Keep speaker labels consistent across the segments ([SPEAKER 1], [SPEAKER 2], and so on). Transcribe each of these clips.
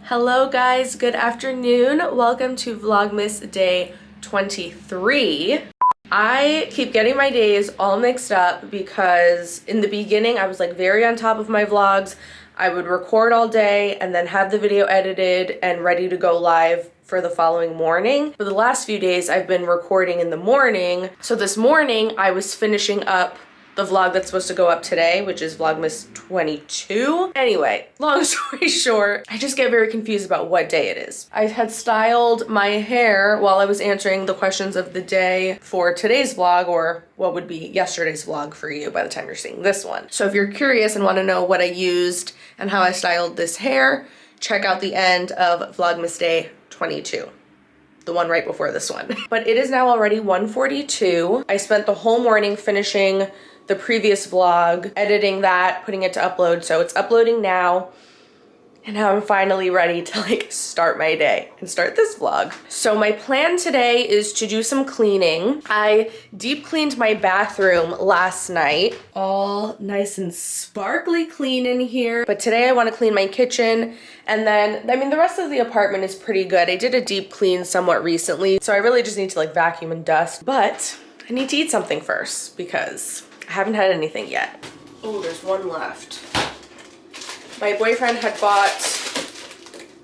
[SPEAKER 1] Hello guys, good afternoon. Welcome to Vlogmas day 23. I keep getting my days all mixed up because in the beginning I was like very on top of my vlogs. I would record all day and then have the video edited and ready to go live for the following morning. For the last few days I've been recording in the morning. So this morning I was finishing up the vlog that's supposed to go up today, which is Vlogmas 22. Anyway, long story short, I just get very confused about what day it is. I had styled my hair while I was answering the questions of the day for today's vlog, or what would be yesterday's vlog for you by the time you're seeing this one. So if you're curious and want to know what I used and how I styled this hair, check out the end of Vlogmas day 22. The one right before this one. But it is now already 1:42. I spent the whole morning finishing the previous vlog, editing that, putting it to upload. So it's uploading now. And now I'm finally ready to like start my day and start this vlog. So my plan today is to do some cleaning. I deep cleaned my bathroom last night. All nice and sparkly clean in here. But today I want to clean my kitchen. And then, I mean, the rest of the apartment is pretty good. I did a deep clean somewhat recently. So I really just need to like vacuum and dust. But I need to eat something first because I haven't had anything yet. Oh, there's one left. My boyfriend had bought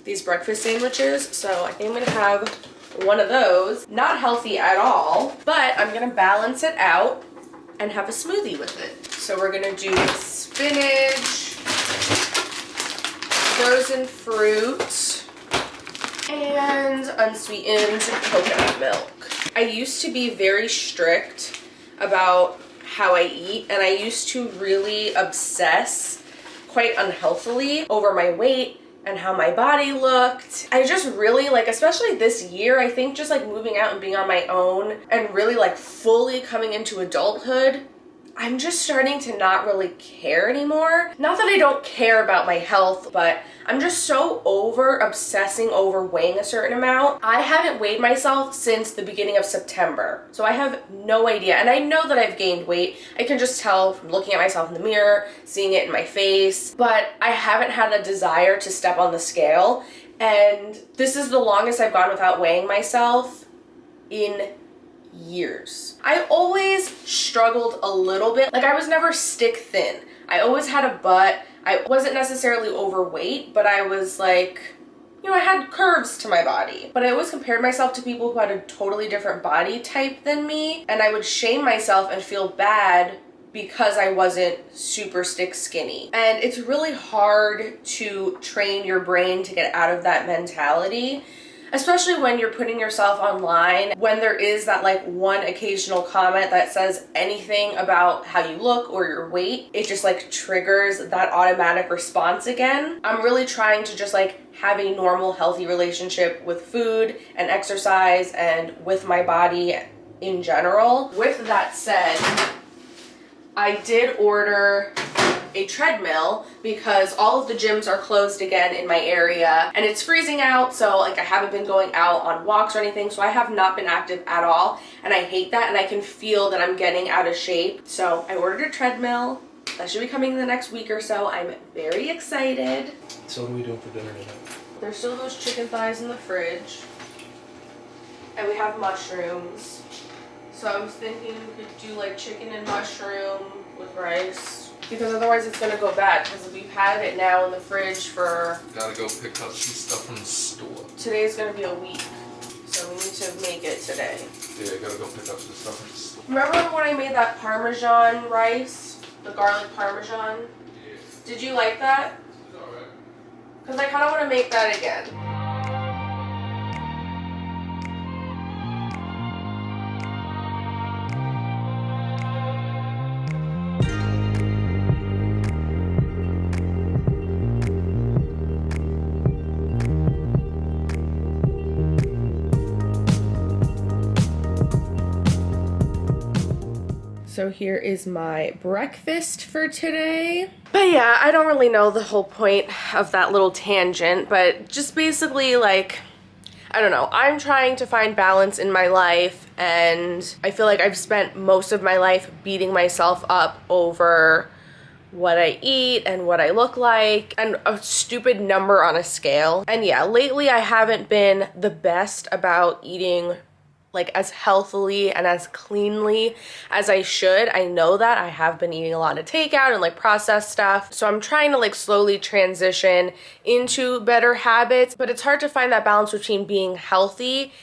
[SPEAKER 1] these breakfast sandwiches, so I think I'm gonna have one of those. Not healthy at all, but I'm gonna balance it out and have a smoothie with it. So we're gonna do spinach, frozen fruit, and unsweetened coconut milk. I used to be very strict about how I eat, and I used to really obsess quite unhealthily over my weight and how my body looked. I just really like, especially this year, I think just like moving out and being on my own and really like fully coming into adulthood, I'm just starting to not really care anymore. Not that I don't care about my health, but I'm just so over obsessing over weighing a certain amount. I haven't weighed myself since the beginning of September. So I have no idea. And I know that I've gained weight. I can just tell from looking at myself in the mirror, seeing it in my face, but I haven't had a desire to step on the scale. And this is the longest I've gone without weighing myself in years. I always struggled a little bit. Like I was never stick thin. I always had a butt. I wasn't necessarily overweight, but I was like, you know, I had curves to my body. But I always compared myself to people who had a totally different body type than me. And I would shame myself and feel bad because I wasn't super stick skinny. And it's really hard to train your brain to get out of that mentality, especially when you're putting yourself online, when there is that like one occasional comment that says anything about how you look or your weight, it just like triggers that automatic response again. I'm really trying to just like have a normal, healthy relationship with food and exercise and with my body in general. With that said, I did order a treadmill because all of the gyms are closed again in my area and it's freezing out, so like I haven't been going out on walks or anything, so I have not been active at all, and I hate that, and I can feel that I'm getting out of shape. So I ordered a treadmill that should be coming in the next week or so. I'm very excited.
[SPEAKER 2] So what are we doing for dinner tonight?
[SPEAKER 1] There's still those chicken thighs in the fridge, and we have mushrooms, so I was thinking we could do like chicken and mushroom with rice, because otherwise it's gonna go bad, because we've had it now in the fridge for...
[SPEAKER 2] Gotta go pick up some stuff from the store.
[SPEAKER 1] Today's gonna be a week, so we need to make it today.
[SPEAKER 2] Yeah, I gotta go pick up some stuff from the store.
[SPEAKER 1] Remember when I made that Parmesan rice? The garlic Parmesan?
[SPEAKER 2] Yeah.
[SPEAKER 1] Did you like that?
[SPEAKER 2] It's alright.
[SPEAKER 1] Because I kind of want to make that again. So here is my breakfast for today. But yeah, I don't really know the whole point of that little tangent, but just basically like, I don't know, I'm trying to find balance in my life, and I feel like I've spent most of my life beating myself up over what I eat and what I look like and a stupid number on a scale. And yeah, lately I haven't been the best about eating like as healthily and as cleanly as I should. I know that I have been eating a lot of takeout and like processed stuff. So I'm trying to like slowly transition into better habits, but it's hard to find that balance between being healthy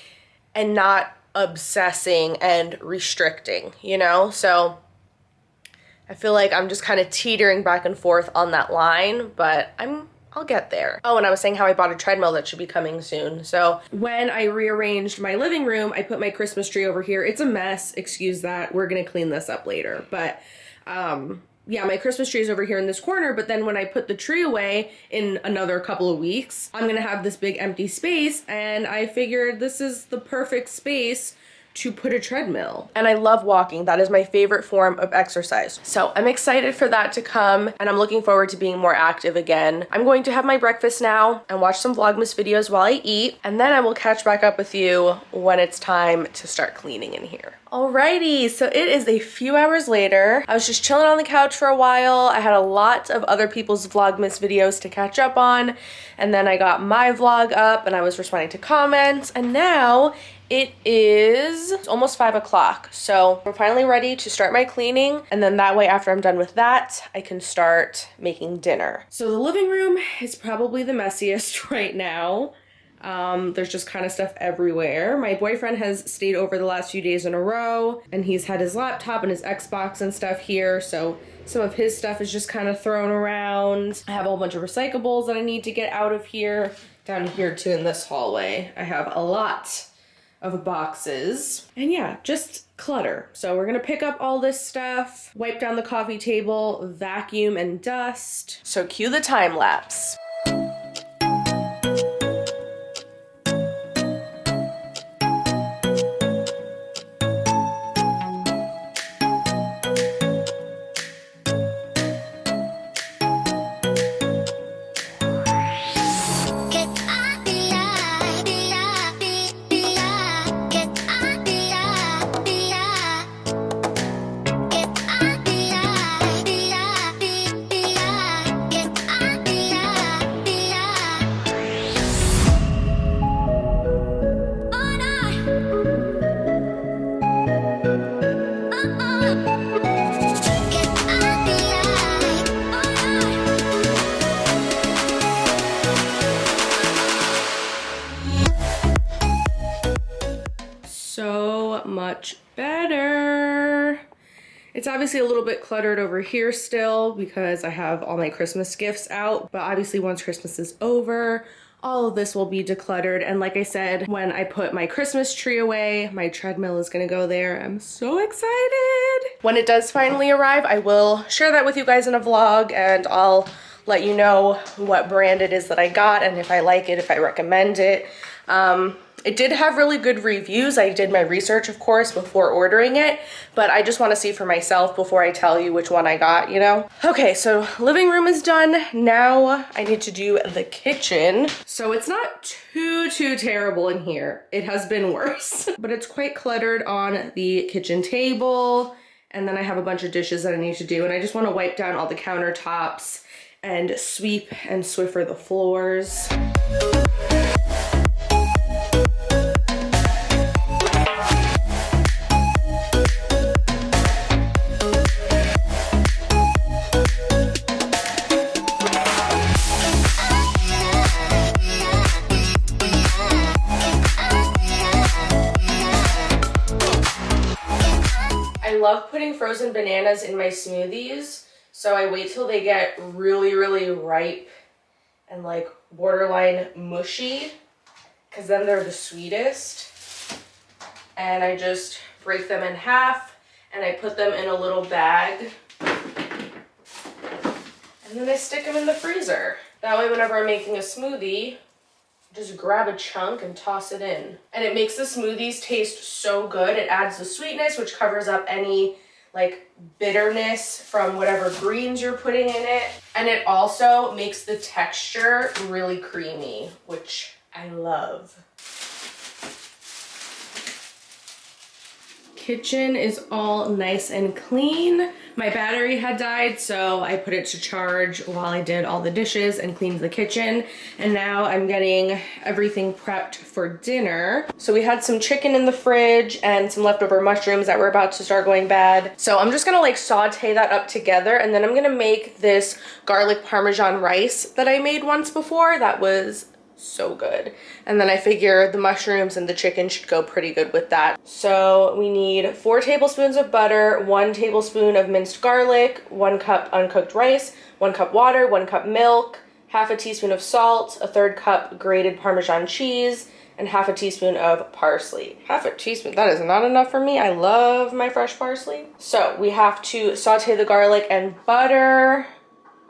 [SPEAKER 1] and not obsessing and restricting, you know? So I feel like I'm just kind of teetering back and forth on that line, but I'll get there. Oh, and I was saying how I bought a treadmill that should be coming soon. So when I rearranged my living room, I put my Christmas tree over here. It's a mess, excuse that. We're gonna clean this up later. But yeah, my Christmas tree is over here in this corner, but then when I put the tree away in another couple of weeks, I'm gonna have this big empty space, and I figured this is the perfect space to put a treadmill. And I love walking. That is my favorite form of exercise. So I'm excited for that to come, and I'm looking forward to being more active again. I'm going to have my breakfast now and watch some Vlogmas videos while I eat, and then I will catch back up with you when it's time to start cleaning in here. Alrighty, so it is a few hours later. I was just chilling on the couch for a while. I had a lot of other people's Vlogmas videos to catch up on, and then I got my vlog up and I was responding to comments, and now it is almost 5 o'clock. So I'm finally ready to start my cleaning, and then that way after I'm done with that, I can start making dinner. So the living room is probably the messiest right now. There's just kind of stuff everywhere. My boyfriend has stayed over the last few days in a row, and he's had his laptop and his Xbox and stuff here, so some of his stuff is just kind of thrown around. I have a whole bunch of recyclables that I need to get out of here. Down here too in this hallway, I have a lot of boxes. And yeah, just clutter. So we're gonna pick up all this stuff, wipe down the coffee table, vacuum and dust. So cue the time lapse. So much better. It's obviously a little bit cluttered over here still because I have all my Christmas gifts out, but obviously once Christmas is over, all of this will be decluttered. And like I said, when I put my Christmas tree away, my treadmill is gonna go there. I'm so excited. When it does finally arrive, I will share that with you guys in a vlog, and I'll let you know what brand it is that I got and if I like it, if I recommend it. It did have really good reviews. I did my research, of course, before ordering it, but I just want to see for myself before I tell you which one I got, you know? Okay, so living room is done. Now I need to do the kitchen. So it's not too terrible in here. It has been worse, but it's quite cluttered on the kitchen table. And then I have a bunch of dishes that I need to do, and I just want to wipe down all the countertops and sweep and Swiffer the floors. I love putting frozen bananas in my smoothies, so I wait till they get really ripe and like borderline mushy, because then they're the sweetest. And I just break them in half and I put them in a little bag, and then I stick them in the freezer. That way whenever I'm making a smoothie, just grab a chunk and toss it in. And it makes the smoothies taste so good. It adds the sweetness, which covers up any like bitterness from whatever greens you're putting in it. And it also makes the texture really creamy, which I love. Kitchen is all nice and clean. My battery had died, so I put it to charge while I did all the dishes and cleaned the kitchen. And now I'm getting everything prepped for dinner. So we had some chicken in the fridge and some leftover mushrooms that were about to start going bad. So I'm just gonna like saute that up together, and then I'm gonna make this garlic parmesan rice that I made once before. That was so good. And then I figure the mushrooms and the chicken should go pretty good with that. So we need 4 tablespoons of butter, 1 tablespoon of minced garlic, 1 cup uncooked rice, 1 cup water, 1 cup milk, half a teaspoon of salt, a 1/3 cup grated Parmesan cheese, and half a teaspoon of parsley. Half a teaspoon, that is not enough for me. I love my fresh parsley. So we have to saute the garlic and butter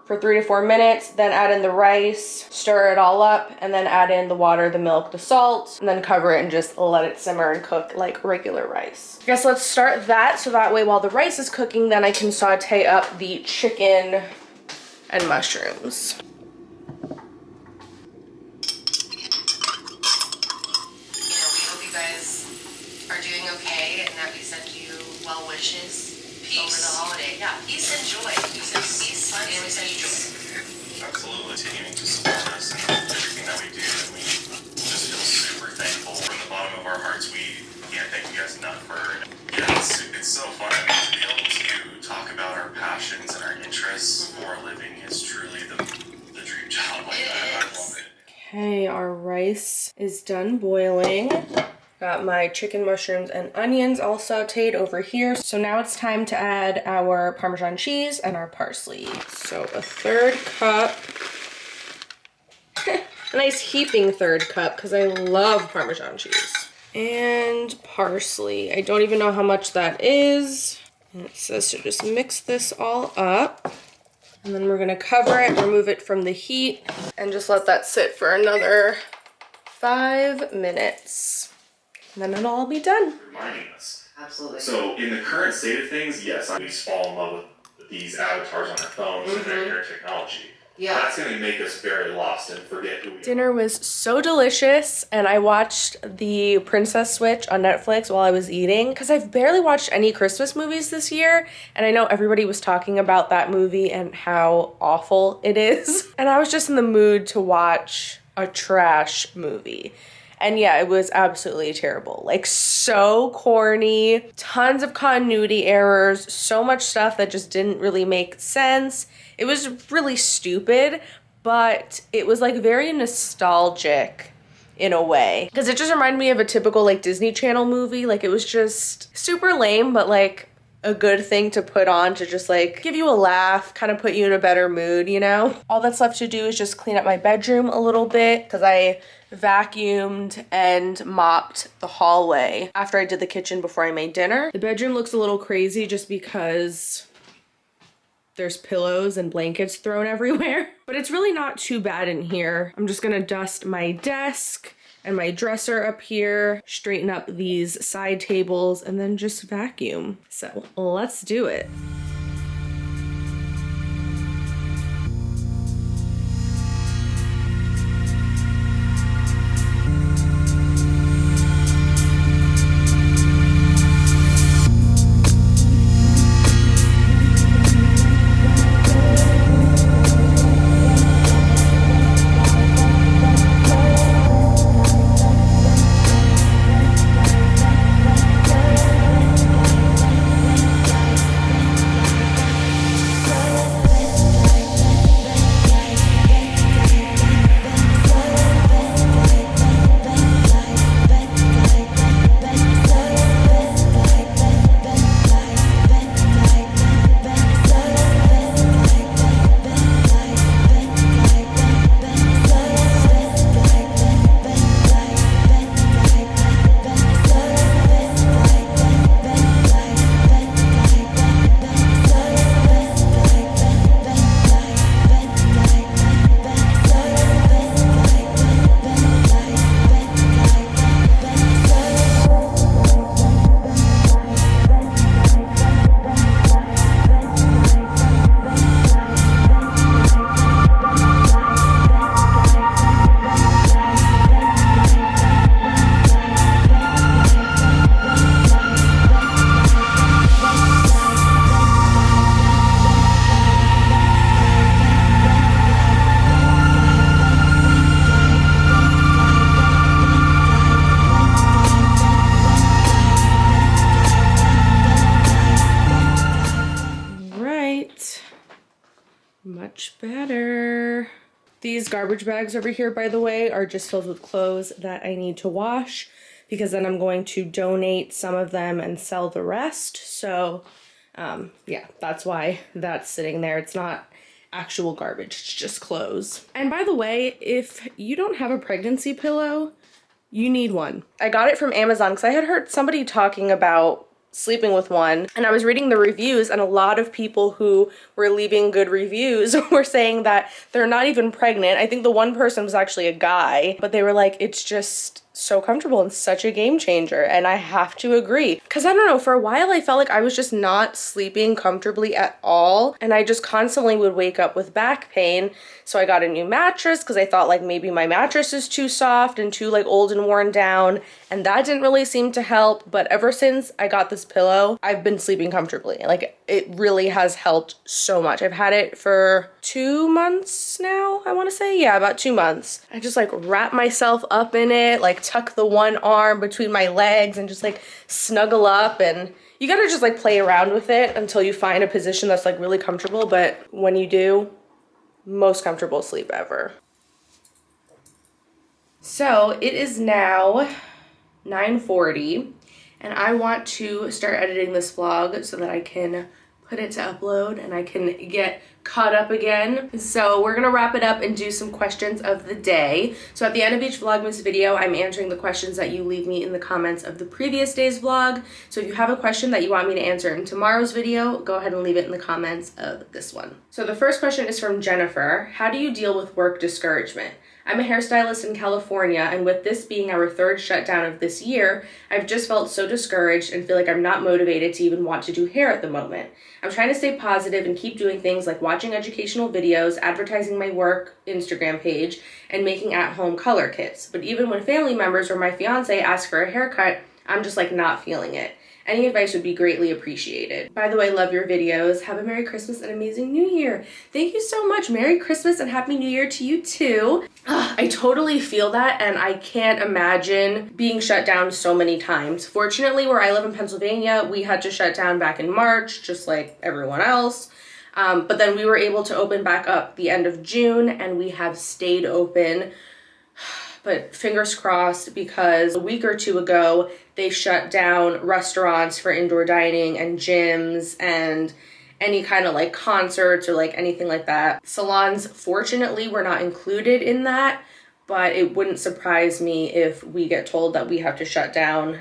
[SPEAKER 1] for 3 to 4 minutes, then add in the rice, stir it all up, and then add in the water, the milk, the salt, and then cover it and just let it simmer and cook like regular rice. I guess let's start that, so that way while the rice is cooking, then I can saute up the chicken and mushrooms.
[SPEAKER 3] We hope you guys are doing okay and that we send you well wishes over the holiday. Yeah, peace and joy. Peace, fun, and we send you joy.
[SPEAKER 4] Absolutely, continuing to support us and everything that we do, and we just feel super thankful from the bottom of our hearts. We can't thank you guys enough for. Yeah, it's so fun. I mean, to be able to talk about our passions and our interests for a living is truly the dream job. Like I love it.
[SPEAKER 1] Okay, our rice is done boiling. Got my chicken, mushrooms, and onions all sauteed over here. So now it's time to add our Parmesan cheese and our parsley. So a 1/3 cup. A nice heaping 1/3 cup because I love Parmesan cheese. And parsley. I don't even know how much that is. And it says to just mix this all up. And then we're gonna cover it, remove it from the heat, and just let that sit for another 5 minutes. And then it'll all be done.
[SPEAKER 4] Reminding us.
[SPEAKER 3] Absolutely.
[SPEAKER 4] So in the current state of things, yes, we fall in love with these avatars on our phones and their technology.
[SPEAKER 3] Yeah.
[SPEAKER 4] That's going to make us very lost and forget who we are.
[SPEAKER 1] Dinner was so delicious, and I watched the Princess Switch on Netflix while I was eating because I've barely watched any Christmas movies this year, and I know everybody was talking about that movie and how awful it is. And I was just in the mood to watch a trash movie. And yeah, it was absolutely terrible. Like, so corny, tons of continuity errors, so much stuff that just didn't really make sense. It was really stupid, but it was like very nostalgic in a way. Because it just reminded me of a typical like Disney Channel movie. Like, it was just super lame, but like a good thing to put on to just like give you a laugh, kind of put you in a better mood, you know? All that's left to do is just clean up my bedroom a little bit because I vacuumed and mopped the hallway after I did the kitchen before I made dinner. The bedroom looks a little crazy just because there's pillows and blankets thrown everywhere, but it's really not too bad in here. I'm just gonna dust my desk and my dresser up here, straighten up these side tables, and then just vacuum. So let's do it. Much better. These garbage bags over here, by the way, are just filled with clothes that I need to wash, because then I'm going to donate some of them and sell the rest. So yeah, that's why that's sitting there. It's not actual garbage, it's just clothes. And by the way, if you don't have a pregnancy pillow, you need one. I got it from Amazon because I had heard somebody talking about sleeping with one, and I was reading the reviews, and a lot of people who were leaving good reviews were saying that they're not even pregnant. I think the one person was actually a guy, but they were like, it's just so comfortable and such a game changer. And I have to agree, because I don't know, for a while I felt like I was just not sleeping comfortably at all, and I just constantly would wake up with back pain. So I got a new mattress because I thought like maybe my mattress is too soft and too like old and worn down, and that didn't really seem to help. But ever since I got this pillow, I've been sleeping comfortably. Like, it really has helped so much. I've had it for 2 months now, I want to say. Yeah, about 2 months. I just like wrap myself up in it, like tuck the one arm between my legs and just like snuggle up, and you gotta just like play around with it until you find a position that's like really comfortable. But when you do, most comfortable sleep ever. So it is now 9:40, and I want to start editing this vlog so that I can put it to upload and I can get caught up again. So we're gonna wrap it up and do some questions of the day. So at the end of each Vlogmas video, I'm answering the questions that you leave me in the comments of the previous day's vlog. So if you have a question that you want me to answer in tomorrow's video, go ahead and leave it in the comments of this one. So the first question is from Jennifer. How do you deal with work discouragement? I'm a hairstylist in California, and with this being our third shutdown of this year, I've just felt so discouraged and feel like I'm not motivated to even want to do hair at the moment. I'm trying to stay positive and keep doing things like watching educational videos, advertising my work Instagram page, and making at-home color kits. But even when family members or my fiance ask for a haircut, I'm just like not feeling it. Any advice would be greatly appreciated. By the way, love your videos. Have a Merry Christmas and amazing New Year. Thank you so much. Merry Christmas and Happy New Year to you too. I totally feel that, and I can't imagine being shut down so many times. Fortunately, where I live in Pennsylvania, we had to shut down back in March, just like everyone else. But then we were able to open back up the end of June, and we have stayed open. But fingers crossed, because a week or two ago, they shut down restaurants for indoor dining and gyms and any kind of like concerts or like anything like that. Salons, fortunately, were not included in that, but it wouldn't surprise me if we get told that we have to shut down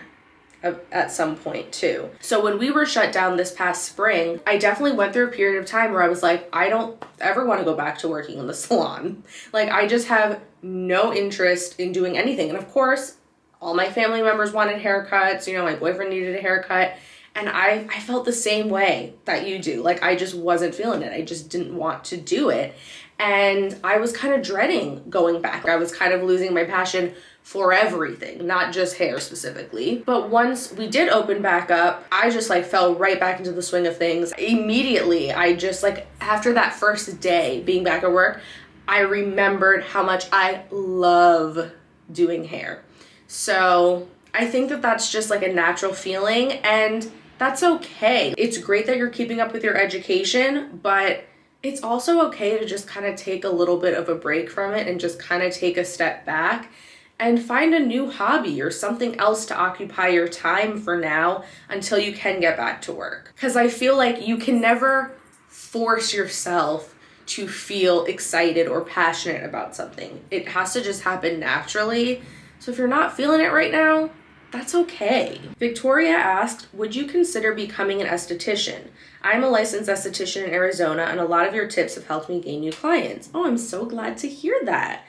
[SPEAKER 1] at some point too. So when we were shut down this past spring, I definitely went through a period of time where I was like, I don't ever want to go back to working in the salon. Like, I just have no interest in doing anything. And of course, all my family members wanted haircuts, you know, my boyfriend needed a haircut, and I felt the same way that you do. Like, I just wasn't feeling it. I just didn't want to do it. And I was kind of dreading going back. I was kind of losing my passion for everything, not just hair specifically. But once we did open back up, I just like fell right back into the swing of things. Immediately, I just like, after that first day being back at work, I remembered how much I love doing hair. So I think that that's just like a natural feeling, and that's okay. It's great that you're keeping up with your education, but it's also okay to just kind of take a little bit of a break from it and just kind of take a step back and find a new hobby or something else to occupy your time for now until you can get back to work. Because I feel like you can never force yourself to feel excited or passionate about something. It has to just happen naturally. So if you're not feeling it right now, that's okay. Victoria asked, would you consider becoming an esthetician? I'm a licensed esthetician in Arizona, and a lot of your tips have helped me gain new clients. Oh, I'm so glad to hear that.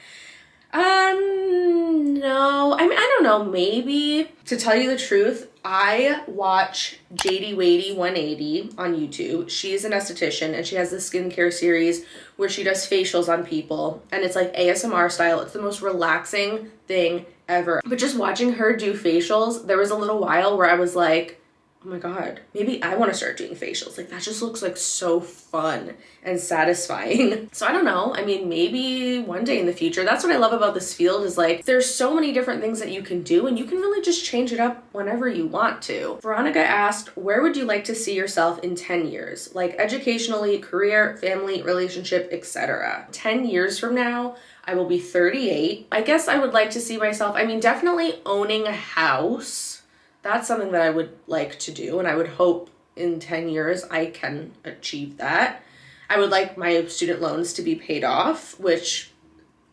[SPEAKER 1] No, I mean, I don't know, maybe. To tell you the truth, I watch JD Waity 180 on YouTube. She's an esthetician, and she has this skincare series where she does facials on people, and it's like ASMR style. It's the most relaxing thing ever. But just watching her do facials, there was a little while where I was like, oh my God, maybe I want to start doing facials. Like that just looks like so fun and satisfying. So I don't know. I mean, maybe one day in the future. That's what I love about this field is like, there's so many different things that you can do and you can really just change it up whenever you want to. Veronica asked, where would you like to see yourself in 10 years? Like educationally, career, family, relationship, etc. 10 years from now, I will be 38. I guess I would like to see myself, I mean, definitely owning a house. That's something that I would like to do, and I would hope in 10 years I can achieve that. I would like my student loans to be paid off, which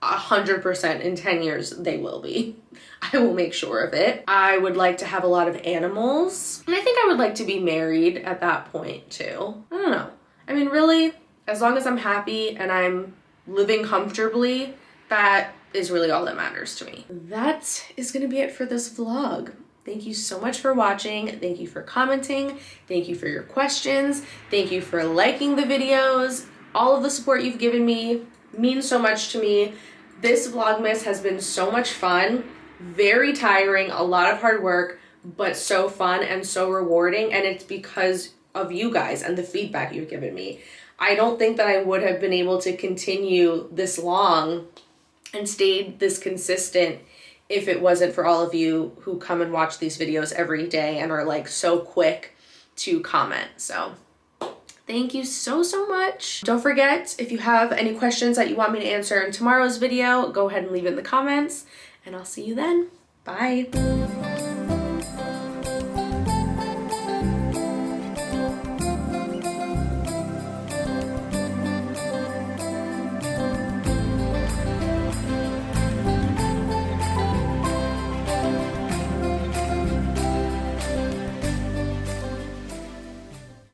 [SPEAKER 1] 100% in 10 years they will be. I will make sure of it. I would like to have a lot of animals, and I think I would like to be married at that point too. I don't know. I mean, really, as long as I'm happy and I'm living comfortably, that is really all that matters to me. That is gonna be it for this vlog. Thank you so much for watching. Thank you for commenting. Thank you for your questions. Thank you for liking the videos. All of the support you've given me means so much to me. This Vlogmas has been so much fun, very tiring, a lot of hard work, but so fun and so rewarding. And it's because of you guys and the feedback you've given me. I don't think that I would have been able to continue this long and stayed this consistent if it wasn't for all of you who come and watch these videos every day and are like so quick to comment. So thank you so much. Don't forget, if you have any questions that you want me to answer in tomorrow's video, go ahead and leave it in the comments and I'll see you then. Bye.